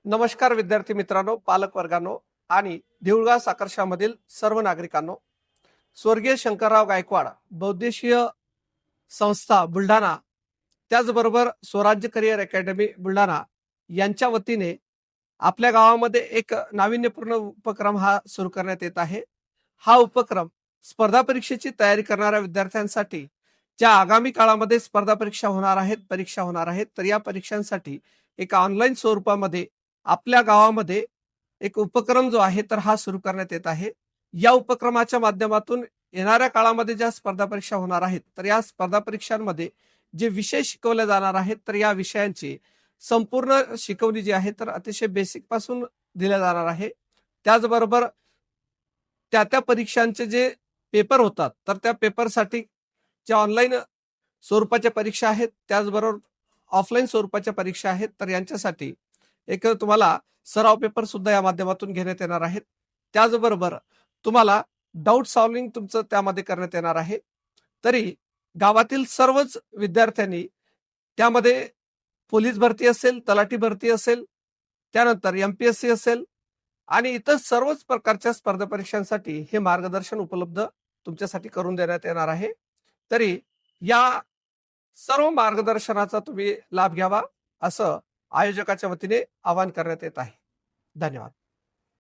नमस्कार विद्यार्थी मित्रांनो, पालक वर्गांनो आणि देऊळगाव साकर्शामधील सर्व नागरिकांनो. स्वर्गीय शंकरराव गायकवाड बौद्धिशीय संस्था बुलढाणा, त्याचबरोबर स्वराज्य करिअर अकॅडमी बुलढाणा यांच्या वतीने आपल्या गावामध्ये एक नाविन्यपूर्ण उपक्रम हा सुरू करण्यात येत आहे. हा उपक्रम स्पर्धा परीक्षेची तयारी करणाऱ्या विद्यार्थ्यांसाठी, ज्या आगामी काळामध्ये स्पर्धा परीक्षा होणार आहेत, तर या परीक्षांसाठी एक ऑनलाईन स्वरूपामध्ये आपल्या गावामध्ये एक उपक्रम जो आहे तर हा सुरू करण्यात येत आहे. या उपक्रमाच्या माध्यमातून येणाऱ्या काळामध्ये ज्या स्पर्धा परीक्षा होणार आहेत, तर या स्पर्धा परीक्षांमध्ये जे विषय शिकवले जाणार आहेत, तर या विषयांची संपूर्ण शिकवणी जी आहे तर अतिशय बेसिक पासून दिल्या जाणार आहे. त्याचबरोबर त्या परीक्षांचे जे पेपर होतात, तर त्या पेपरसाठी ज्या ऑनलाईन स्वरूपाच्या परीक्षा आहेत, त्याचबरोबर ऑफलाईन स्वरूपाच्या परीक्षा आहेत, तर यांच्यासाठी एक तुम्हाला सराव पेपर सुद्धा या माध्यमातून घेण्यात येणार आहेत. त्याचबरोबर तुम्हाला डाऊट सॉल्व्हिंग तुमचं त्यामध्ये करण्यात येणार आहे. तरी गावातील सर्वच विद्यार्थ्यांनी त्यामध्ये पोलीस भरती असेल, तलाठी भरती असेल, त्यानंतर एम-पी-एस-सी असेल आणि इतर सर्वच प्रकारच्या स्पर्धा परीक्षांसाठी हे मार्गदर्शन उपलब्ध तुमच्यासाठी करून देण्यात येणार आहे. तरी या सर्व मार्गदर्शनाचा तुम्ही लाभ घ्यावा, असं आयोजकाच्या वतीने आवाहन करण्यात येत आहे. धन्यवाद.